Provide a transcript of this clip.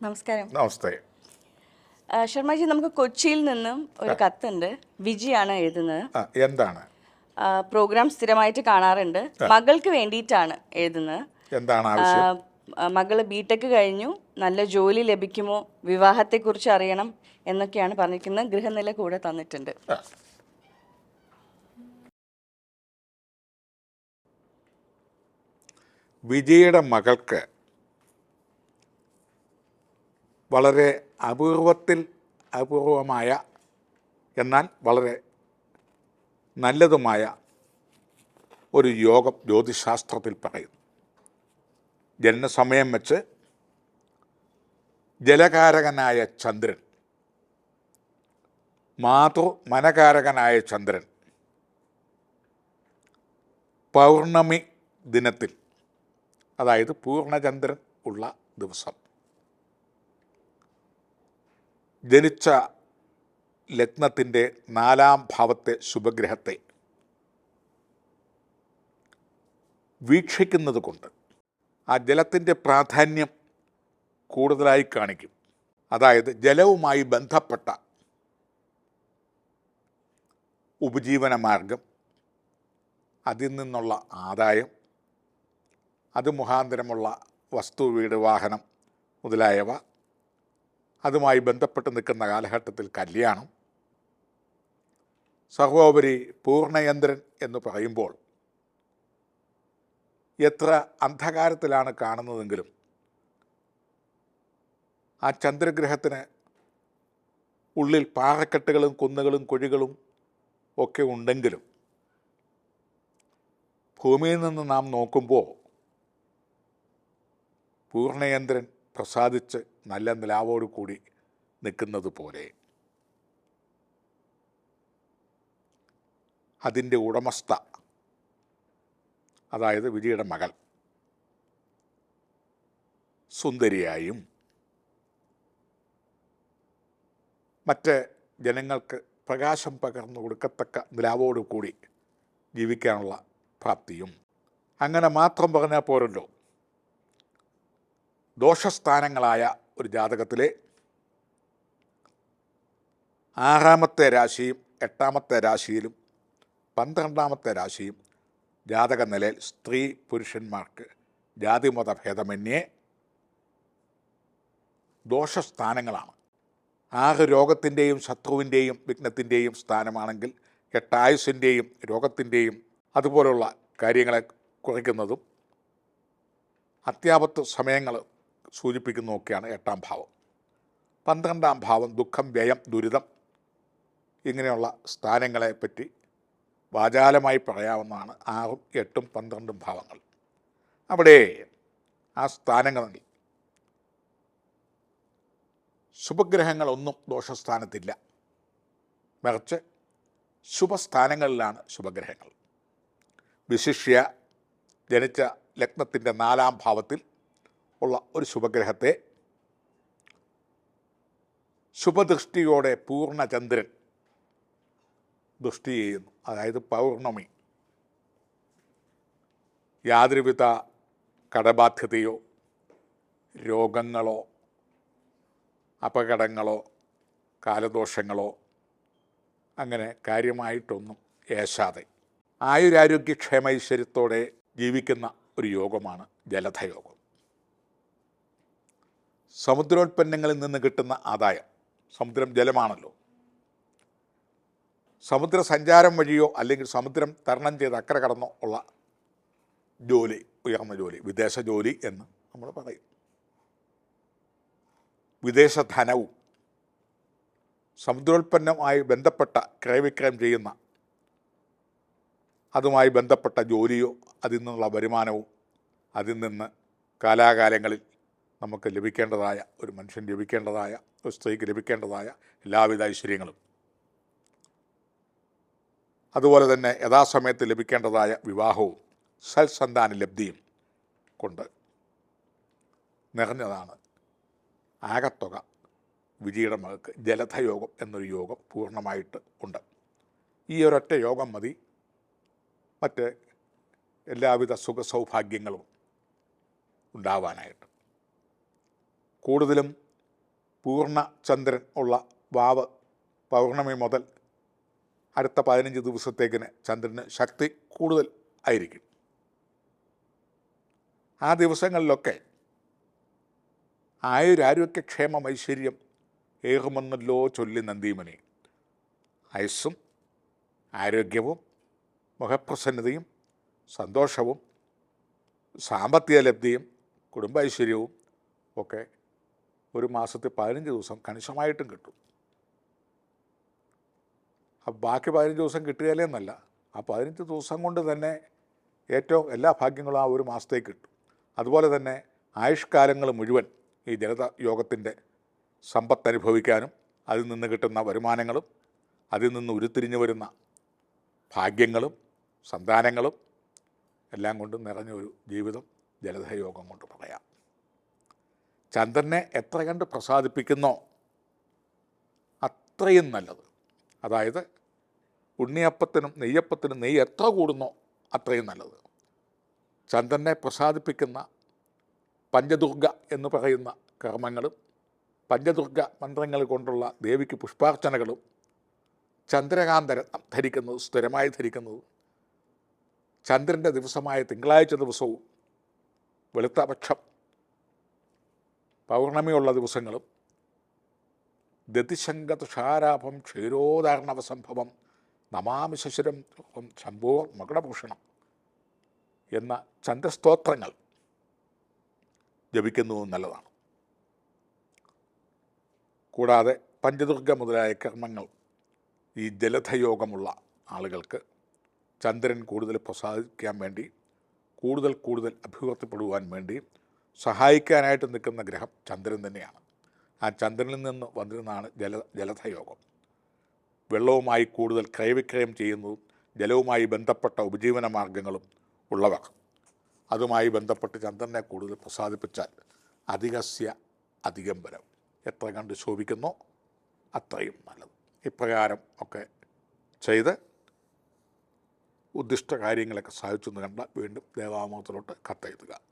നമസ്കാരം. നമസ്തേ. ശർമ്മജി, നമുക്ക് കൊച്ചിയിൽ നിന്നും ഒരു കത്തുണ്ട്. വിജിയാണ് എഴുതുന്നത്. എന്താണ്? പ്രോഗ്രാം സ്ഥിരമായിട്ട് കാണാറുണ്ട്. മകൾക്ക് വേണ്ടിയിട്ടാണ് എഴുതുന്നത്. എന്താണ് ആവശ്യം? മകള് ബിടെക് കഴിഞ്ഞു, നല്ല ജോലി ലഭിക്കുമോ, വിവാഹത്തെക്കുറിച്ച് അറിയണം എന്നൊക്കെയാണ് പറഞ്ഞിരിക്കുന്നത്. ഗൃഹനില കൂടെ തന്നിട്ടുണ്ട്. വിജയുടെ മകൾക്ക് വളരെ അപൂർവമായ എന്നാൽ വളരെ നല്ലതുമായ ഒരു യോഗം ജ്യോതിശാസ്ത്രത്തിൽ പറയുന്നു. ജനനസമയം വെച്ച് ജലകാരകനായ ചന്ദ്രൻ, മനകാരകനായ ചന്ദ്രൻ പൗർണമി ദിനത്തിൽ, അതായത് പൂർണ്ണചന്ദ്രൻ ഉള്ള ദിവസം ജനിച്ച ലഗ്നത്തിൻ്റെ 4-ാം ഭാവത്തെ ശുഭഗ്രഹത്തെ വീക്ഷിക്കുന്നത് കൊണ്ട് ആ ജലത്തിൻ്റെ പ്രാധാന്യം കൂടുതലായി കാണിക്കും. അതായത് ജലവുമായി ബന്ധപ്പെട്ട ഉപജീവന മാർഗം, അതിൽ നിന്നുള്ള ആദായം, അത് മുഖാന്തരമുള്ള വസ്തു, വീട്, വാഹനം മുതലായവ, അതുമായി ബന്ധപ്പെട്ട് നിൽക്കുന്ന കാലഘട്ടത്തിൽ കല്യാണം, സർവോപരി പൂർണ്ണചന്ദ്രൻ എന്ന് പറയുമ്പോൾ എത്ര അന്ധകാരത്തിലാണ് കാണുന്നതെങ്കിലും ആ ചന്ദ്രഗ്രഹത്തിന് ഉള്ളിൽ പാറക്കെട്ടുകളും കുന്നുകളും കുഴികളും ഒക്കെ ഉണ്ടെങ്കിലും ഭൂമിയിൽ നിന്ന് നാം നോക്കുമ്പോൾ പൂർണ്ണചന്ദ്രൻ പ്രസാദിച്ച് നല്ല നിലാവോടു കൂടി നിൽക്കുന്നത് പോലെ അതിൻ്റെ ഉടമസ്ഥ, അതായത് വിജിയുടെ മകൾ, സുന്ദരിയായും മറ്റ് ജനങ്ങൾക്ക് പ്രകാശം പകർന്നു കൊടുക്കത്തക്ക നിലാവോടു കൂടി ജീവിക്കാനുള്ള പ്രാപ്തിയും. അങ്ങനെ മാത്രം പറഞ്ഞാൽ പോരല്ലോ, ദോഷസ്ഥാനങ്ങളായ ഒരു ജാതകത്തിലെ 6-ാമത്തെ രാശിയും 8-ാമത്തെ രാശിയിലും 12-ാമത്തെ രാശിയും ജാതക നിലയിൽ സ്ത്രീ പുരുഷന്മാർക്ക് ജാതിമത ഭേദമന്യേ ദോഷസ്ഥാനങ്ങളാണ്. 6 രോഗത്തിൻ്റെയും ശത്രുവിൻ്റെയും വിഘ്നത്തിൻ്റെയും സ്ഥാനമാണെങ്കിൽ 8 ആയുസ്സിൻ്റെയും രോഗത്തിൻ്റെയും അതുപോലുള്ള കാര്യങ്ങളെ കുറയ്ക്കുന്നതും അത്യാപത്ത് സമയങ്ങൾ സൂചിപ്പിക്കുന്നതൊക്കെയാണ് 8-ാം ഭാവം. 12-ാം ഭാവം ദുഃഖം, വ്യയം, ദുരിതം, ഇങ്ങനെയുള്ള സ്ഥാനങ്ങളെപ്പറ്റി വാചാലമായി പറയാവുന്നതാണ് 6ഉം 8ഉം 12ഉം ഭാവങ്ങൾ. അവിടെ ആ സ്ഥാനങ്ങളിൽ ശുഭഗ്രഹങ്ങളൊന്നും ദോഷസ്ഥാനത്തില്ല, മറിച്ച് ശുഭസ്ഥാനങ്ങളിലാണ് ശുഭഗ്രഹങ്ങൾ. വിശിഷ്യ ജനിച്ച ലഗ്നത്തിൻ്റെ 4-ാം ഭാവത്തിൽ ഉള്ള ഒരു ശുഭഗ്രഹത്തെ ശുഭദൃഷ്ടിയോടെ പൂർണ്ണചന്ദ്രൻ ദൃഷ്ടി ചെയ്യുന്നു, അതായത് പൗർണമി. യാതൊരുവിധ കടബാധ്യതയോ രോഗങ്ങളോ അപകടങ്ങളോ കാലദോഷങ്ങളോ അങ്ങനെ കാര്യമായിട്ടൊന്നും ഏശാതെ ആയുരാരോഗ്യക്ഷേമൈശ്വര്യത്തോടെ ജീവിക്കുന്ന ഒരു യോഗമാണ് ജലധയോഗം. സമുദ്രോൽപ്പന്നങ്ങളിൽ നിന്ന് കിട്ടുന്ന ആദായം, സമുദ്രം ജലമാണല്ലോ, സമുദ്ര സഞ്ചാരം വഴിയോ അല്ലെങ്കിൽ സമുദ്രം തരണം ചെയ്ത് അക്കരെ കടന്നോ ഉള്ള ജോലി, ഉയർന്ന ജോലി, വിദേശ ജോലി എന്ന് നമ്മൾ പറയും. വിദേശ ധനവും സമുദ്രോൽപ്പന്നവുമായി ബന്ധപ്പെട്ട ക്രയവിക്രയം ചെയ്യുന്ന അതുമായി ബന്ധപ്പെട്ട ജോലിയോ അതിൽ നിന്നുള്ള വരുമാനവും അതിൽ നിന്ന് കാലാകാലങ്ങളിൽ നമുക്ക് ലഭിക്കേണ്ടതായ, ഒരു മനുഷ്യൻ ലഭിക്കേണ്ടതായ, ഒരു സ്ത്രീക്ക് ലഭിക്കേണ്ടതായ എല്ലാവിധ ഐശ്വര്യങ്ങളും, അതുപോലെ തന്നെ യഥാസമയത്ത് ലഭിക്കേണ്ടതായ വിവാഹവും സൽസന്താന ലബ്ധിയും കൊണ്ട് നിറഞ്ഞതാണ് ആകത്തുക. വിജിയുടെ മകൾക്ക് ജലധയോഗം എന്നൊരു യോഗം പൂർണ്ണമായിട്ട് ഉണ്ട്. ഈ ഒരൊറ്റ യോഗം മതി മറ്റ് എല്ലാവിധ സുഖസൗഭാഗ്യങ്ങളും ഉണ്ടാവാനായിട്ട്. കൂടുതലും പൂർണ്ണ ചന്ദ്രൻ ഉള്ള വാവ് പൗർണമി മുതൽ അടുത്ത 15 ദിവസത്തേക്കിന് ചന്ദ്രന് ശക്തി കൂടുതൽ ആയിരിക്കും. ആ ദിവസങ്ങളിലൊക്കെ ആയുരാരോഗ്യക്ഷേമം ഐശ്വര്യം ഏകുമെന്നല്ലോ ചൊല്ലി നന്ദിമണി. ആയുസ്സും ആരോഗ്യവും മുഖപ്രസന്നതയും സന്തോഷവും സാമ്പത്തിക ലബ്ധിയും കുടുംബൈശ്വര്യവും ഒക്കെ ഒരു മാസത്തിൽ 15 ദിവസം കണിശമായിട്ടും കിട്ടും. അപ്പം ബാക്കി 15 ദിവസം കിട്ടുകയില്ലേ എന്നല്ല, ആ 15 ദിവസം കൊണ്ട് തന്നെ ഏറ്റവും എല്ലാ ഭാഗ്യങ്ങളും ആ ഒരു മാസത്തേക്ക് കിട്ടും. അതുപോലെ തന്നെ ആയുഷ്കാലങ്ങൾ മുഴുവൻ ഈ ജലത യോഗത്തിൻ്റെ സമ്പത്ത് അനുഭവിക്കാനും അതിൽ നിന്ന് കിട്ടുന്ന വരുമാനങ്ങളും അതിൽ നിന്ന് ഉരുത്തിരിഞ്ഞു വരുന്ന ഭാഗ്യങ്ങളും സന്താനങ്ങളും എല്ലാം കൊണ്ടും നിറഞ്ഞ ഒരു ജീവിതം ജലധയോഗം കൊണ്ട് പറയാം. ചന്ദ്രനെ എത്ര കണ്ട് പ്രസാദിപ്പിക്കുന്നോ അത്രയും നല്ലത്. അതായത് ഉണ്ണിയപ്പത്തിനും നെയ്യപ്പത്തിനും നെയ്യ് എത്ര കൂടുന്നോ അത്രയും നല്ലത്. ചന്ദ്രനെ പ്രസാദിപ്പിക്കുന്ന പഞ്ചദുർഗ എന്ന് പറയുന്ന കർമ്മങ്ങളും പഞ്ചദുർഗ മന്ത്രങ്ങൾ കൊണ്ടുള്ള ദേവിക്ക് പുഷ്പാർച്ചനകളും ചന്ദ്രകാന്തരത്നം ധരിക്കുന്നത് സ്ഥിരമായി ധരിക്കുന്നത് ചന്ദ്രൻ്റെ ദിവസമായ തിങ്കളാഴ്ച ദിവസവും വെളുത്തപക്ഷം പൗർണമിയുള്ള ദിവസങ്ങളും ദതിശങ്കതുഷാരാഭം ക്ഷീരോദാരണവസംഭവം നമാമി ശശിരം ശംഭോ മകുടഭൂഷണം എന്ന ചന്ദ്രസ്തോത്രങ്ങൾ ജപിക്കുന്നതും നല്ലതാണ്. കൂടാതെ പഞ്ചദുർഗ മുതലായ കർമ്മങ്ങൾ ഈ ജലധയോഗമുള്ള ആളുകൾക്ക് ചന്ദ്രൻ കൂടുതൽ പ്രസാദിക്കാൻ വേണ്ടി കൂടുതൽ അഭിവൃദ്ധിപ്പെടുവാൻ വേണ്ടി സഹായിക്കാനായിട്ട് നിൽക്കുന്ന ഗ്രഹം ചന്ദ്രൻ തന്നെയാണ്. ആ ചന്ദ്രനിൽ നിന്ന് വന്നിരുന്നതാണ് ജലധയോഗം. വെള്ളവുമായി കൂടുതൽ ക്രയവിക്രയം ചെയ്യുന്നതും ജലവുമായി ബന്ധപ്പെട്ട ഉപജീവന മാർഗങ്ങളും ഉള്ളവർ അതുമായി ബന്ധപ്പെട്ട് ചന്ദ്രനെ കൂടുതൽ പ്രസാദിപ്പിച്ചാൽ അധികസ്യ അധികംബരം എത്ര കണ്ട് ശോഭിക്കുന്നോ അത്രയും നല്ലത്. ഇപ്രകാരം ഒക്കെ ചെയ്ത് ഉദ്ദിഷ്ട കാര്യങ്ങളൊക്കെ സാധിച്ചെന്ന് കണ്ടാൽ വീണ്ടും ദേവാമൂർത്തിലോട്ട് കത്തെഴുതുക.